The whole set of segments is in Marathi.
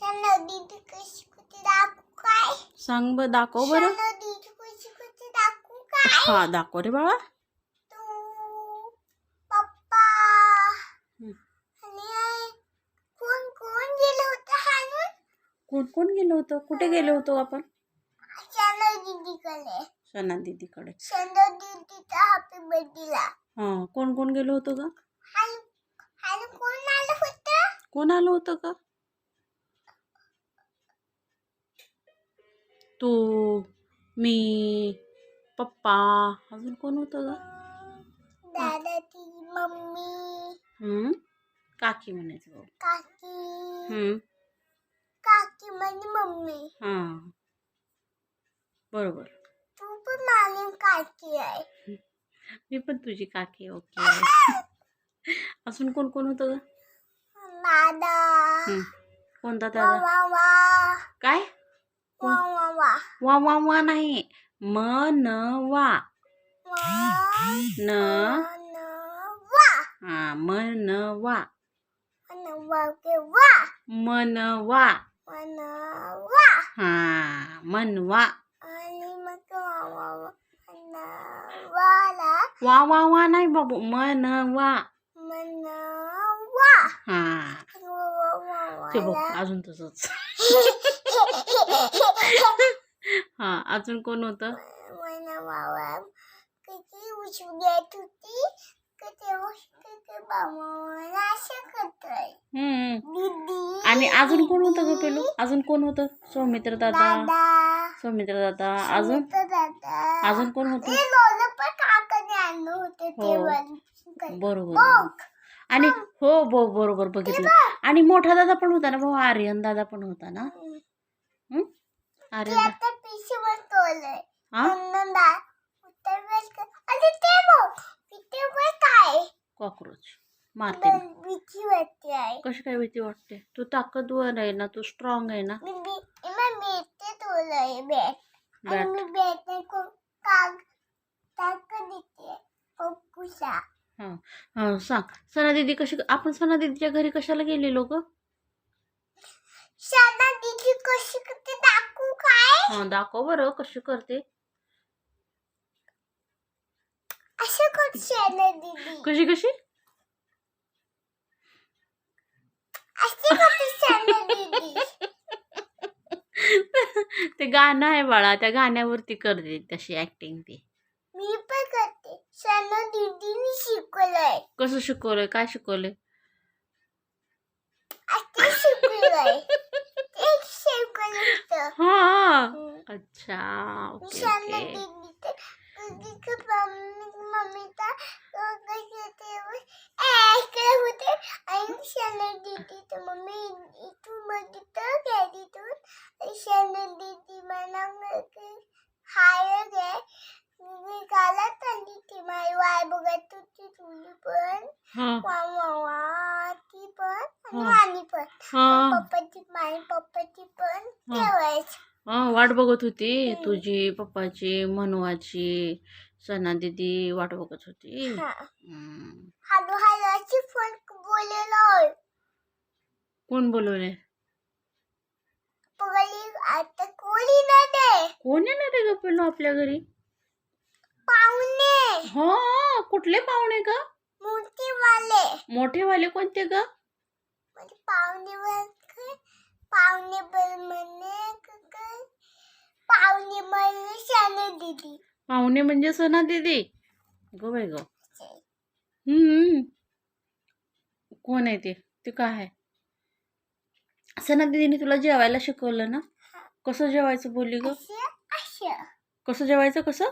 दीदी कशी कुठे दाखवू काय? सांग ब दाखव बरं. दीदी कशी कुठे दाखवू काय? हा दाखव रे बाळा. तू पप्पा आणि कोण कोण गेलं होतं हाणून? कोण कोण गेलो होतं? कुठे गेलो होतो आपण? दीदीकडे. सना दीदीकडे. दीदीचा हॅपी बर्थडेला. हा कोण कोण गेलो होतो का? आणि कोण आलं होतं? कोण आलं होतं का? तू, मी, पप्पा, अजून कोण होतं का? दादाची मम्मी. काकी म्हणायचं बाबा. काकी. काकी म्हणजे मम्मी. हा बरोबर. तू पण माझी काकी आहे. मी पण तुझी काकी आहे. ओके. अजून कोण कोण होतं का? दादा. कोणता दादा? वा वा. काय? वा वा वा. वा वा वा नाही, मनवा. न वा. हा मनवा. वा. मनवा. मनवा. हा मनवा. आणि मग वाला. वा वा वा नाही बाबू, मनवा. मनवा. हा ते बघ अजून तसंच. हा अजून कोण होतं? मनवा. किती उशीर येत होती दीदी. आणि अजून कोण होतं ग पेलू? अजून कोण होतं? सौमित्र दादा. सौमित्र दादा. अजून अजून कोण होतं? बरोबर. आणि हो बरोबर बघितलं. आणि मोठा दादा पण होता ना भाऊ, आर्यन दादा पण होता ना. आर्यन कॉकरोच मारते. कशी काय भीती वाटते? तू ताकदवर आहे ना, तू स्ट्रॉंग आहे ना. सांग सना दीदी कशी. आपण सना दीदीच्या घरी कशाला गेलेलो ग? सना दीदी कशी करते दाखवू काय? हा दाखव बरं कशी करते. असं करते सना दीदी. कशी कशी? असं करते सना दीदी. ते गाणं आहे बाळा, त्या गाण्यावरती करते तशी ऍक्टिंग ती. मी पण करते. सना दीदीने शिकवलंय. कसं शिकवलंय? काय शिकवलंय? असं शिकवलंय. एक शिकवलं. हा अच्छा ओके सना ओके. दीदीचं मम्मीचा ऐकलं होते. आणि सना दीदीचं मम्मी इथून बघितलं गॅलरीतून. सना दीदी मला हाय गे गालात आली ती माझी वाय बघत होती. तुझी पण वा ती पण आणि पण पप्पाची पण ठेवायची. वाट बघत होती तुझी, पप्पाची, मनवाची. सना दीदी वाट बघत होती. हॅलो हॅलोची फोन बोललो. कोण बोलवले? आता कोणी ना ते. कोण येणार आहे ग पेलो आपल्या घरी? पाहुणे. हो कुठले पाहुणे ग? मोठेवाले. मोठेवाले कोणते ग? पाहुणे म्हणजे सना दीदी. पाहुणे म्हणजे सना दीदी. गो बाई ग. कोण आहे ते? ते काय आहे? सना दीदीने तुला जेवायला शिकवलं ना? कसं जेवायचं बोलली ग? कसं जेवायचं? कसं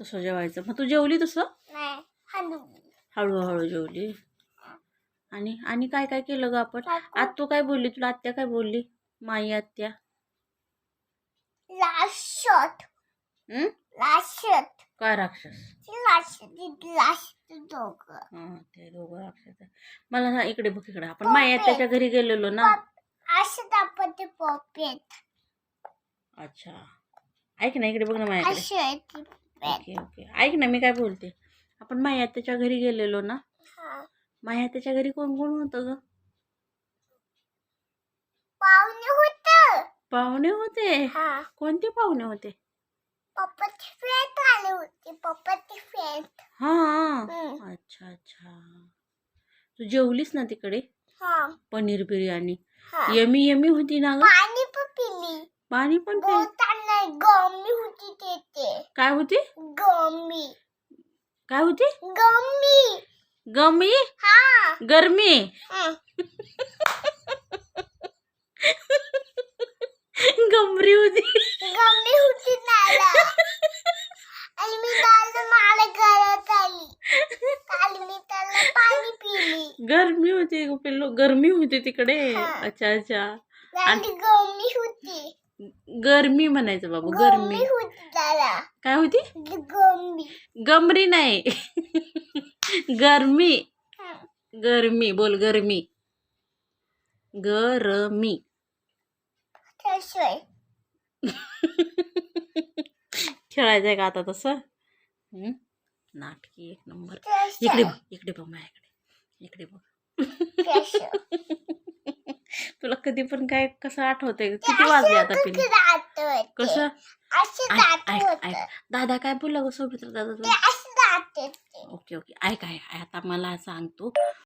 तसं जेवायचं. मग तू जेवली तसं? हळूहळू जेवली. आणि काय काय केलं ग आपण? आज तू काय बोलली? तुला आत्या काय बोलली? माई आत्या. Last shot. काय राक्षस? ते दोघं राक्षस. मला ना इकडे बघ, इकडे आपण माई आत्याच्या घरी गेलेलो ना. अच्छा ऐक ना, इकडे बघ ना माझ्याकडे. ओके ओके ऐक ना, मी काय बोलते. आपण माई आत्याच्या घरी गेलेलो ना. माई आत्याच्या घरी कोण कोण होतं ग? पाहुणे होते? हा कोणते पाहुणे होते? पप्पाची फ्रेंड आले होते. पप्पाची फ्रेंड. हा. अच्छा अच्छा. तू जेवलीस ना तिकडे? हा पनीर बिर्याणी हा यमी यमी होती ना ग? पाणी पण पिली. पाणी पण पे. बोलताना गम्मी होती तिथे. काय होती? गम्मी. काय होती? गम्मी. गमी? हा गरमी? हं. गमरी होती. गम्मी होती नाला. आणि मी त्याला मला घरात आली. काल मी त्याला पाणी पिली. गरमी होती ग पिल्लू. गरमी होती तिकडे. हा. अच्छा अच्छा. आणि गम्मी होती. गरमी म्हणायचं बाबू. गरमी गम्मी होती त्याला. काय होती? गम्मी. गमरी नाही. गरमी. हं. गरमी बोल. गरमी. गरमी. तसंय. खेळायचंय का आता तसं? नाटकी एक नंबर. तसंय. इकडे बघ. इकडे बघ माझ्याकडे. इकडे बघ. तसं. तुला कधी पण काय कसं आठवतंय? किती वाजले आता पिल्लू? कसं जात होते. कसं? असं ऐक जात ऐक होतं. ऐक. दादा काय बोलला ग? सौमित्र दादा ते तुला? असं जात होते. Okay okay. ऐक ऐक. आता मला सांग तू.